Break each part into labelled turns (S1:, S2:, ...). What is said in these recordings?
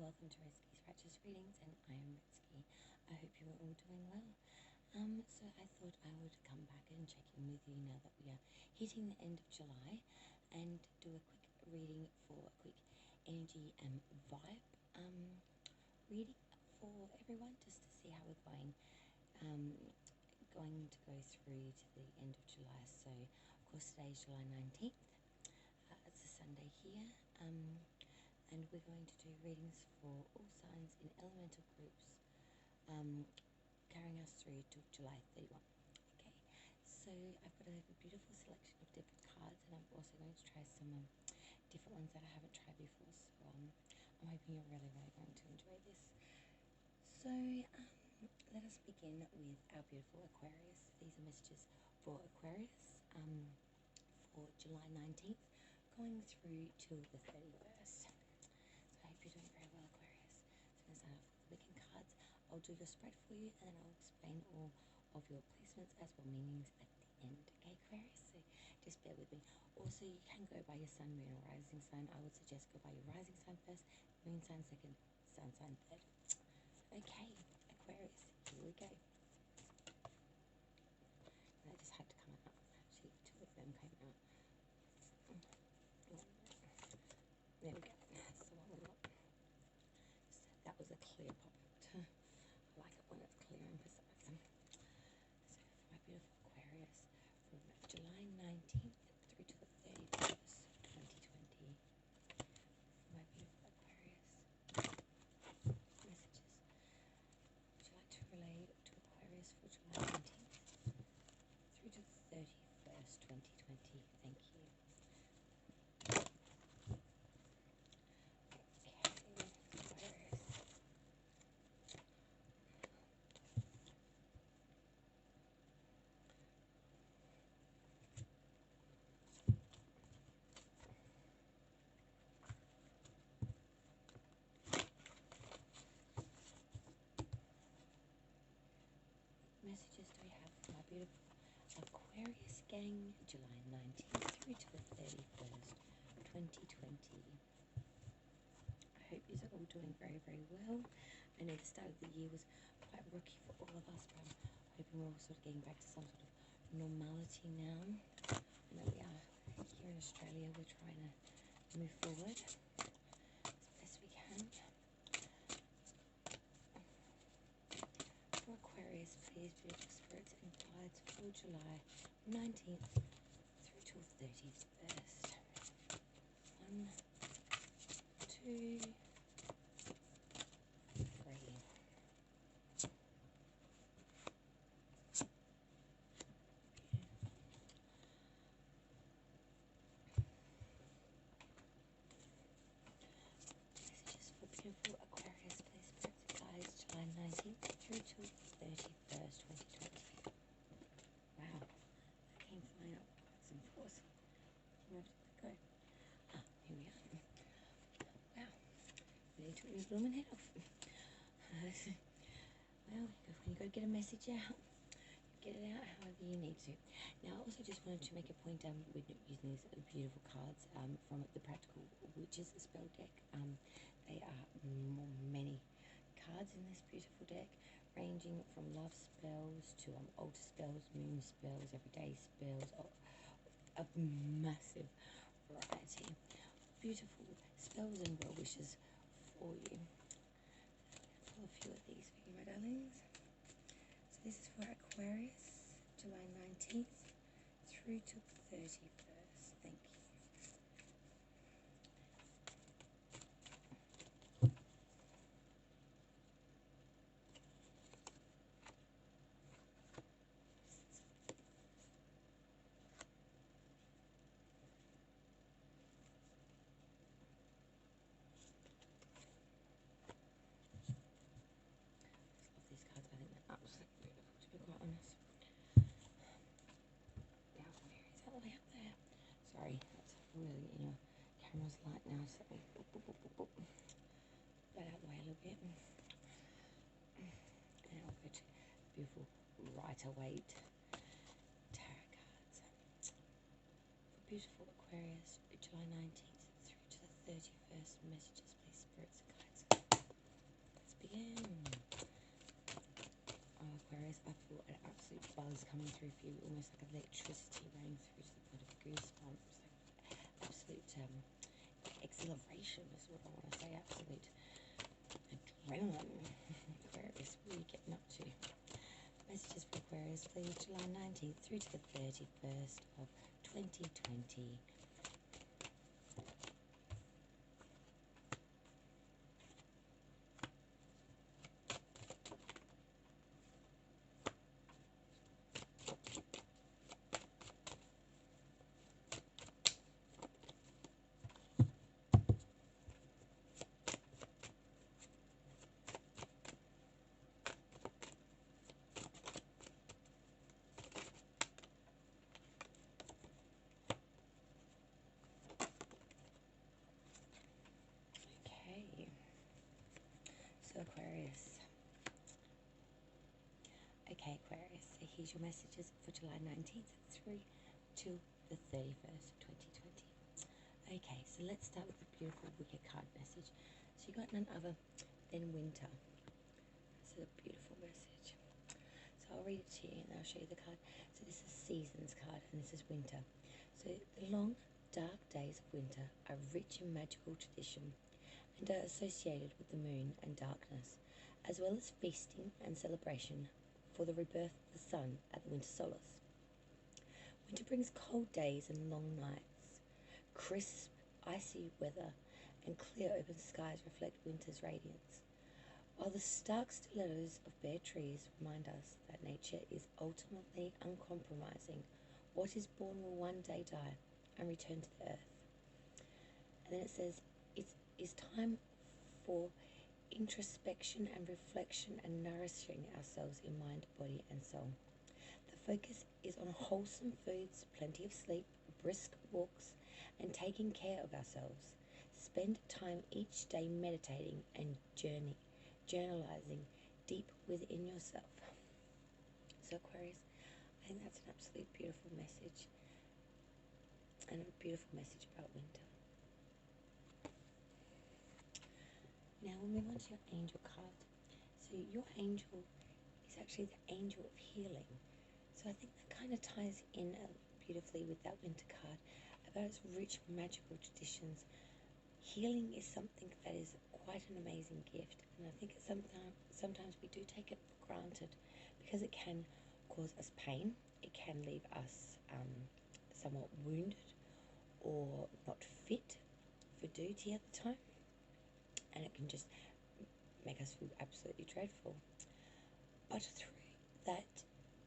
S1: welcome to Rizky's Righteous Readings, and I am Rizky. I hope you are all doing well. So I thought I would come back and check in with you now that we are hitting the end of July, and do a quick reading for a quick energy and vibe reading for everyone, just to see how we're going. Going to go through to the end of July. So of course today is July 19th. It's a Sunday here. And we're going to do readings for all signs in elemental groups, carrying us through to July 31. Okay, so I've got a beautiful selection of different cards, and I'm also going to try some different ones that I haven't tried before, so I'm hoping you're really going to enjoy this. So let us begin with our beautiful Aquarius. These are messages for Aquarius for July 19th, going through till the 31st. I hope you're doing very well, Aquarius. So I'm going to start off with the Wiccan cards. I'll do your spread for you, and then I'll explain all of your placements as well meanings at the end. Okay, Aquarius? So just bear with me. Also, you can go by your sun, moon, or rising sign. I would suggest go by your rising sign first, moon sign second, sun sign third. Okay, Aquarius, here we go. And I just had to come out. Actually, two of them came out. There we go. That's the one we want. That was a clear pop-out. I like it when it's clear and precise. So for my beautiful Aquarius, from July 19th through to the 31st, 2020. For my beautiful Aquarius, messages. Would you like to relay to Aquarius for July 19th through to the 31st, 2020? Thank you. Messages do we have for my beautiful Aquarius gang, July 19th through to the 31st, 2020. I hope you're all doing very, very well. I know the start of the year was quite rocky for all of us, but I'm hoping we're all sort of getting back to some sort of normality now. I know we are here in Australia, we're trying to move forward as best we can. For Aquarius, please, beautiful spirits and guides for July 19th through till 31st. 1, 2, 3. Messages for beautiful Aquarius, please, spirits and guides, July 19th through till 31st, 2020. Wow, that came flying up quite some force. Where did that go? Ah, here we are. Wow, really took your blooming head off. Well, when you go to get a message out, get it out however you need to. Now, I also just wanted to make a point with using these beautiful cards from the Practical Witches spell deck. They are many cards in this beautiful deck, ranging from love spells to altar spells, moon spells, everyday spells, a massive variety. Beautiful spells and well wishes for you. Pull a few of these for you, my darlings. So this is for Aquarius, July 19th through to the 31st. Thank you. These cards, I think they're absolutely beautiful, to be quite honest. Now, where is that way up there? Sorry, that's really in your camera's light now, so boop, boop, boop, boop, boop. That out the way a little bit. And I'll go to beautiful Rider-Waite tarot cards. For beautiful Aquarius, July 19th through to the 31st, messages, please, spirits and guides. through for you, almost like electricity running through to the point of goosebumps, like absolute exhilaration is what I want to say, absolute adrenaline. Aquarius, what are you getting up to? Messages for Aquarius for July 19th through to the 31st of 2020. Aquarius. Okay, Aquarius, so here's your messages for July 19th through to the 31st of 2020. Okay, so let's start with the beautiful Wicked card message. So you got none other than winter. This is a beautiful message. So I'll read it to you and I'll show you the card. So this is Seasons card and this is winter. So the long, dark days of winter are rich in magical tradition and are associated with the moon and darkness, as well as feasting and celebration for the rebirth of the sun at the winter solstice. Winter brings cold days and long nights. Crisp, icy weather and clear open skies reflect winter's radiance, while the stark stilettos of bare trees remind us that nature is ultimately uncompromising. What is born will one day die and return to the earth. And then it says, it's time for introspection and reflection and nourishing ourselves in mind, body and soul. The focus is on wholesome foods, plenty of sleep, brisk walks, and taking care of ourselves. Spend time each day meditating and journalizing deep within yourself. So Aquarius, I think that's an absolute beautiful message, and a beautiful message about winter. Now we'll move on to your angel card. So your angel is actually the angel of healing. So I think that kind of ties in beautifully with that winter card about its rich magical traditions. Healing is something that is quite an amazing gift, and I think sometimes we do take it for granted because it can cause us pain. It can leave us somewhat wounded or not fit for duty at the time. And it can just make us feel absolutely dreadful. But through that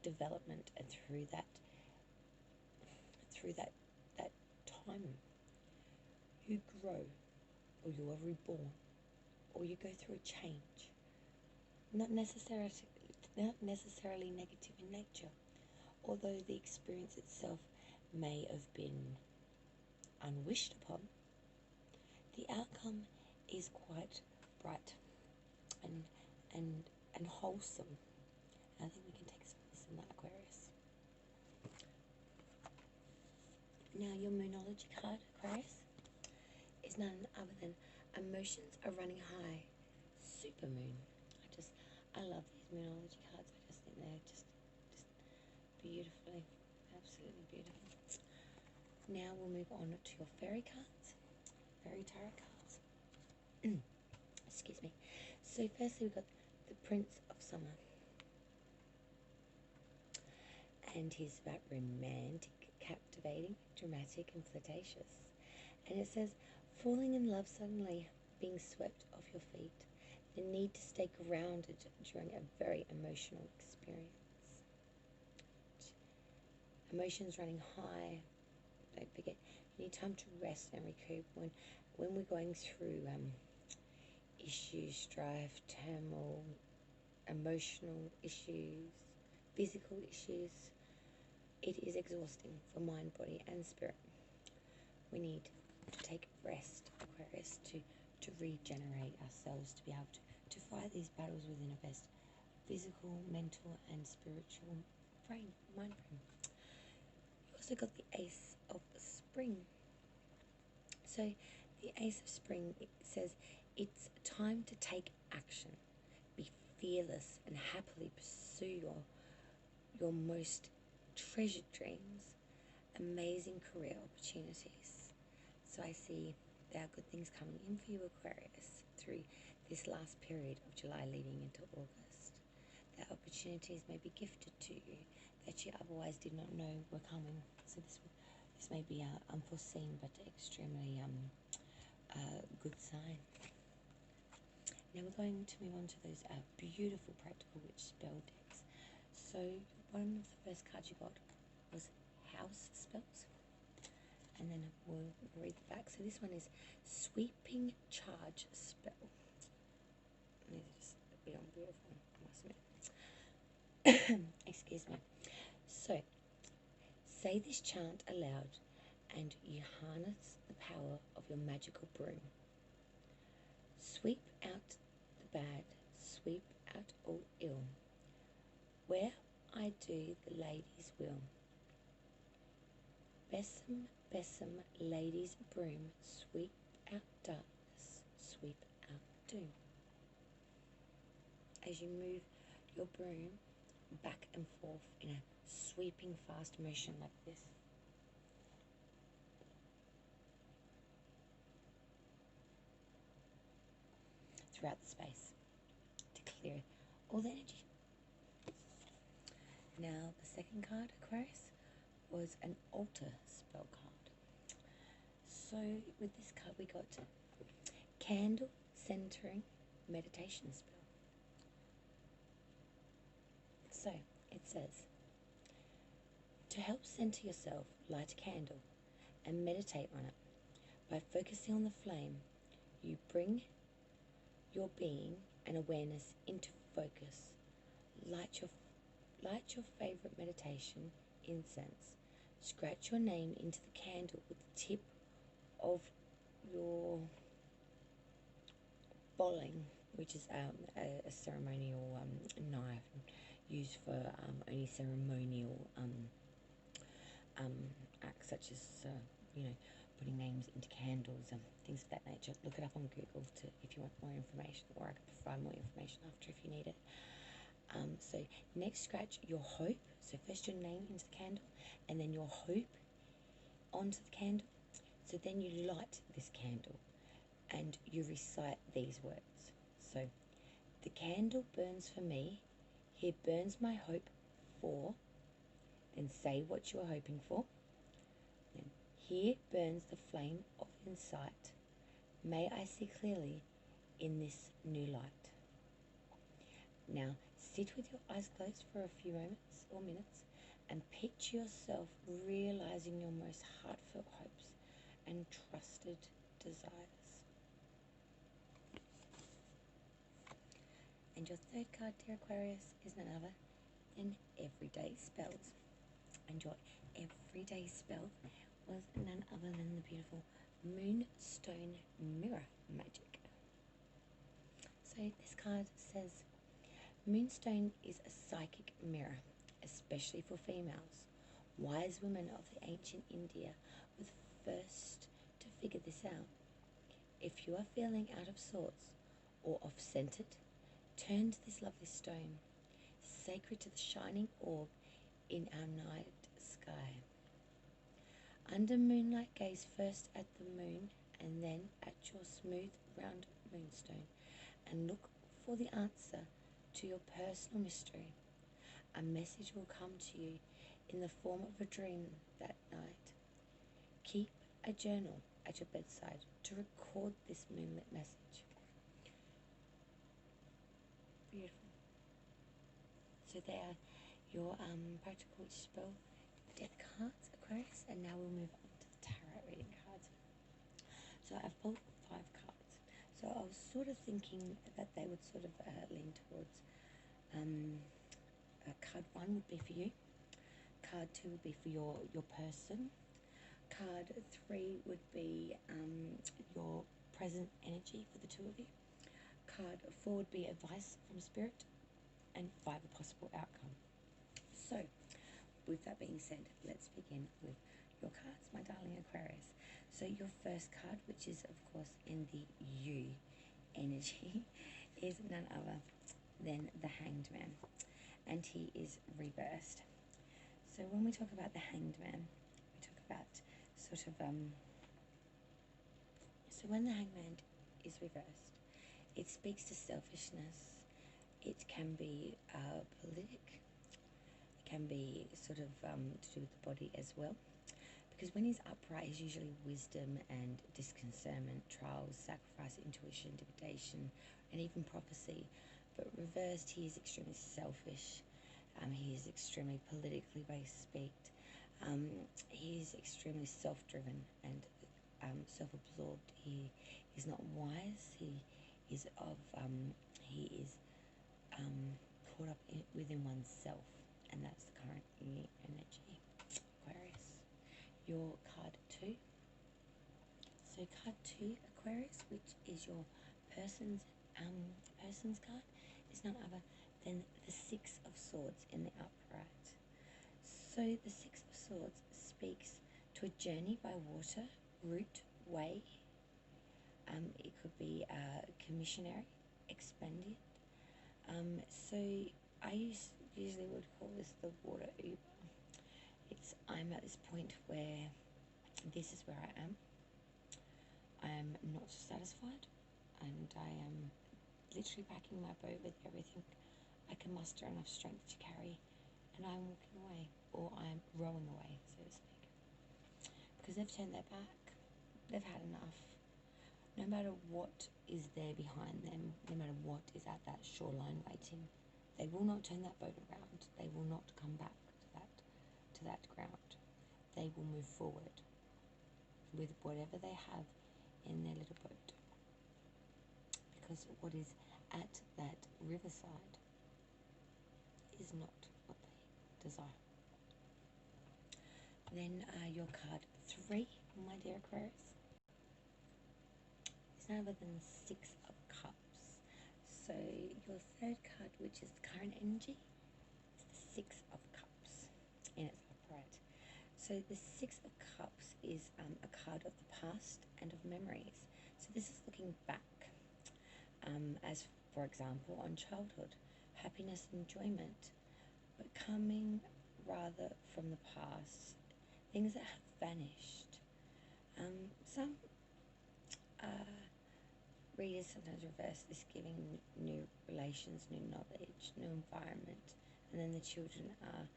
S1: development and through that time, you grow, or you are reborn, or you go through a change. Not necessarily negative in nature, although the experience itself may have been unwished upon. The outcome is quite bright and wholesome. And I think we can take some of this in that, Aquarius. Now your Moonology card, Aquarius, is none other than emotions are running high. Supermoon. I love these Moonology cards. I just think they're just beautifully, absolutely beautiful. Now we'll move on to your fairy cards, fairy tarot cards. Excuse me. So firstly we've got the Prince of Summer, and he's about romantic, captivating, dramatic and flirtatious. And it says, falling in love suddenly, being swept off your feet, the need to stay grounded during a very emotional experience. Emotions running high. Don't forget, you need time to rest and recoup. When we're going through issues, strife, turmoil, emotional issues, physical issues, it is exhausting for mind, body and spirit. We need to take rest, Aquarius, to regenerate ourselves, to be able to fight these battles within our best physical, mental and spiritual mind frame. You also got the Ace of Spring. So the Ace of Spring, it says it's time to take action, be fearless and happily pursue your most treasured dreams, amazing career opportunities. So I see there are good things coming in for you, Aquarius, through this last period of July leading into August. That opportunities may be gifted to you that you otherwise did not know were coming. So this may be unforeseen but extremely good sign. Now we're going to move on to those beautiful practical witch spell decks. So one of the first cards you got was house spells, and then we'll read the back. So this one is sweeping charge spell. These are just beyond beautiful, I must admit. Excuse me. So say this chant aloud and you harness the power of your magical broom. Sweep out the bad, sweep out all ill. Where I do, the ladies will. Besom, besom, ladies' broom, sweep out darkness, sweep out doom. As you move your broom back and forth in a sweeping fast motion like this. Throughout the space to clear all the energy. Now the second card, Aquarius, was an altar spell card. So with this card we got candle centering meditation spell. So it says, to help center yourself, light a candle and meditate on it. By focusing on the flame, you bring your being and awareness into focus. Light your favorite meditation incense. Scratch your name into the candle with the tip of your bowling, which is a ceremonial knife used for only ceremonial acts, such as putting names into candles and things of that nature. Look it up on Google if you want more information, or I can provide more information after if you need it. So next, scratch your hope. So first your name into the candle, and then your hope onto the candle. So then you light this candle, and you recite these words. So the candle burns for me. Here burns my hope for. Then say what you are hoping for. Then here burns the flame of insight. May I see clearly in this new light. Now sit with your eyes closed for a few moments or minutes and picture yourself realizing your most heartfelt hopes and trusted desires. And your third card, dear Aquarius, is none other than everyday spells. And your everyday spell was none other than the beautiful Moonstone Mirror Magic. So this card says, Moonstone is a psychic mirror, especially for females. Wise women of the ancient India were the first to figure this out. If you are feeling out of sorts or off-centered, turn to this lovely stone, sacred to the shining orb in our night sky. Under moonlight, gaze first at the moon and then at your smooth, round moonstone, and look for the answer to your personal mystery. A message will come to you in the form of a dream that night. Keep a journal at your bedside to record this moonlit message. Beautiful. So they are your practical spell death cards, Aquarius, and now we'll move on to the tarot reading cards. So I've pulled 5 cards. So I was sort of thinking that they would sort of lean towards card 1 would be for you, card 2 would be for your person, card 3 would be your present energy for the two of you, card 4 would be advice from spirit, and 5 a possible outcome. So with that being said, let's begin with your cards, my darling Aquarius. So your first card, which is of course in the you energy, is none other than the Hanged Man, and he is rebirthed. So So when we talk about the Hanged Man, we talk about sort of so when the Hanged Man is reversed, it speaks to selfishness. It can be politic. It can be sort of to do with the body as well. Because when he's upright, he's usually wisdom and discernment, trials, sacrifice, intuition, divination, and even prophecy. But reversed, he is extremely selfish. He is extremely politically based. He is extremely self-driven and self-absorbed. He is not wise. He is caught up within oneself, and that's the current energy, Aquarius. Your card 2. So card 2, Aquarius, which is your person's card, is none other than the Six of Swords in the upright. So the Six of Swords speaks to a journey by water, route, way. It could be commissionary, expedient. So I usually would call this the water Uber. I'm at this point where this is where I am. I am not satisfied, and I am literally packing my boat with everything I can muster enough strength to carry, and I'm walking away, or I'm rowing away, so to speak. Because they've turned their back. They've had enough. No matter what is there behind them, no matter what is at that shoreline waiting, they will not turn that boat around. They will not come back to that ground. They will move forward with whatever they have in their little boat. Because what is at that riverside is not what they desire. Then your card 3, my dear Aquarius, is none other than the Six of Cups. So your third card, which is the current energy, is the Six of Cups in its upright. So the Six of Cups is a card of the past and of memories. So this is looking back, as for example on childhood, happiness, enjoyment, but coming rather from the past, things that have vanished. Some readers sometimes reverse this, giving new relations, new knowledge, new environment, and then the children are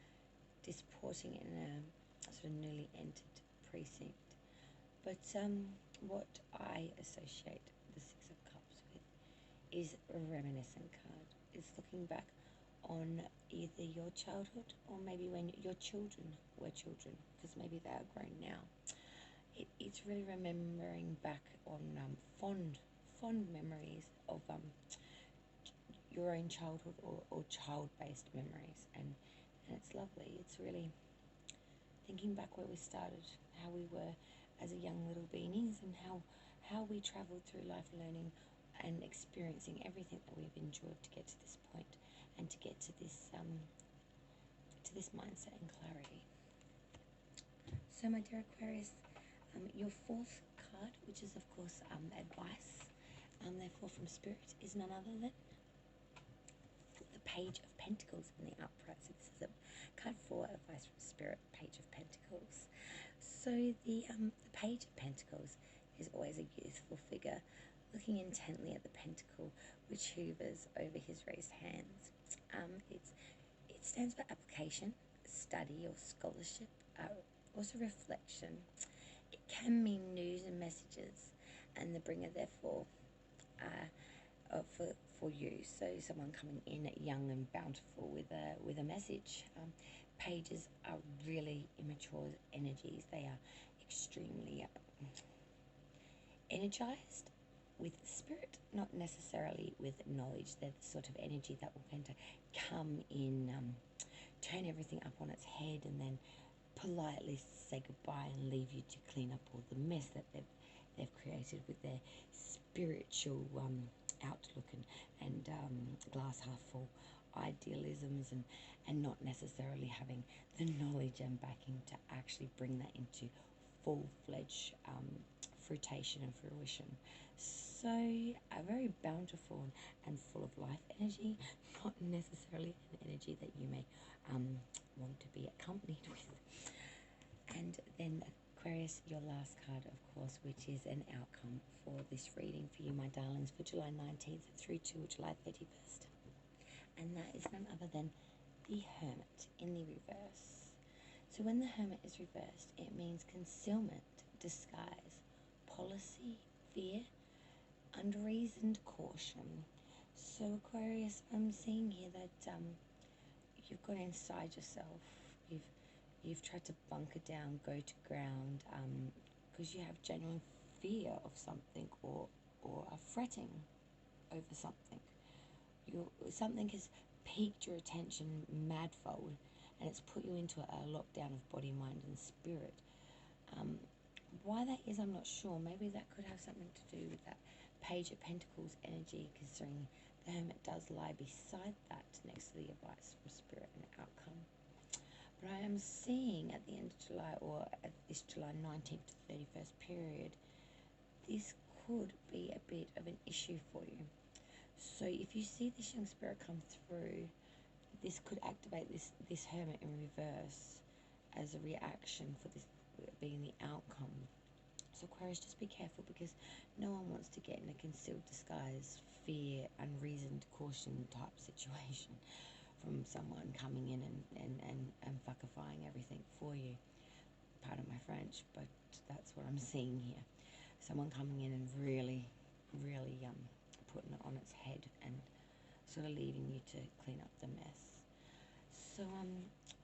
S1: disporting in a sort of newly entered precinct. But what I associate the Six of Cups with is a reminiscent card. It's looking back on either your childhood or maybe when your children were children, because maybe they are grown now. It's really remembering back on fond memories of your own childhood or child-based memories, and it's lovely. It's really thinking back where we started, how we were as a young little beanies, and how we travelled through life, learning and experiencing everything that we've enjoyed to get to this point and to get to this mindset and clarity. So my dear Aquarius, your fourth card, which is of course advice, therefore from Spirit, is none other than the Page of Pentacles in the upright. So this is a card for advice from Spirit, Page of Pentacles. So the Page of Pentacles is always a youthful figure looking intently at the pentacle which hovers over his raised hands. It stands for application, study or scholarship, also reflection. It can mean news and messages, and the bringer therefore for you. So someone coming in young and bountiful with a message. Pages are really immature energies. They are extremely energized with spirit, not necessarily with knowledge. They're the sort of energy that will tend to come in, turn everything up on its head, and then politely say goodbye and leave you to clean up all the mess that they've created with their spiritual outlook and glass half full idealisms, and not necessarily having the knowledge and backing to actually bring that into full-fledged fruition and fruition. So a very bountiful wonderful and full of life energy, not necessarily an energy that you may want to be accompanied with. And then Aquarius, your last card, of course, which is an outcome for this reading for you, my darlings, for July 19th through to July 31st. And that is none other than the Hermit in the reverse. So when the Hermit is reversed, it means concealment, disguise, policy, fear, unreasoned caution. So Aquarius, I'm seeing here that you've got inside yourself. You've tried to bunker down, go to ground, because you have genuine fear of something, or are fretting over something. Something has piqued your attention madfold, and it's put you into a lockdown of body, mind, and spirit. Why that is, I'm not sure. Maybe that could have something to do with that Page of Pentacles energy, considering the Hermit does lie beside that next to the advice from Spirit and outcome. But I am seeing at the end of July, or at this July 19th to 31st period, this could be a bit of an issue for you. So if you see this young spirit come through, this could activate this Hermit in reverse as a reaction for this being the outcome. So Aquarius, just be careful, because no one wants to get in a concealed disguise, fear, unreasoned caution type situation from someone coming in and fuckifying everything for you. Pardon my French, but that's what I'm seeing here. Someone coming in and really putting it on its head and sort of leaving you to clean up the mess. So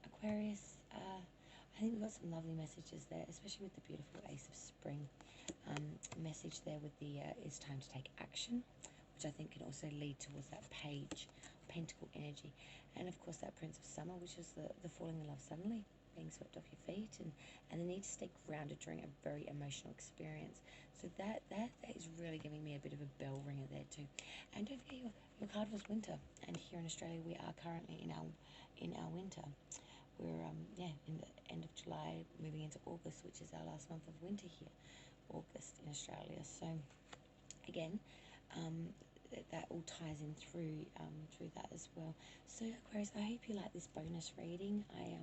S1: Aquarius, I think we've got some lovely messages there, especially with the beautiful Ace of Spring message there with the it's time to take action, which I think can also lead towards that Page Pentacle energy, and of course that Prince of Summer, which is the falling in love suddenly, being swept off your feet, and the need to stay grounded during a very emotional experience. So that is really giving me a bit of a bell ringer there too. And don't forget your card was winter, and here in Australia we are currently in our winter. We're in the end of July, moving into August, which is our last month of winter here, August in Australia. So again, that all ties in through that as well. So Aquarius, I hope you like this bonus reading. I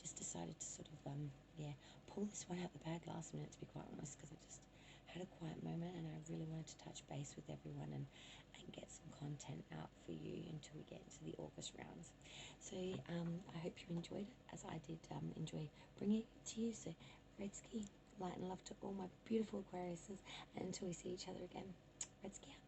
S1: just decided to sort of pull this one out the bag last minute, to be quite honest, because I just had a quiet moment and I really wanted to touch base with everyone and get some content out for you until we get into the August rounds. So I hope you enjoyed it, as I did enjoy bringing it to you. So Redski, light and love to all my beautiful Aquariuses, and until we see each other again, Redski out.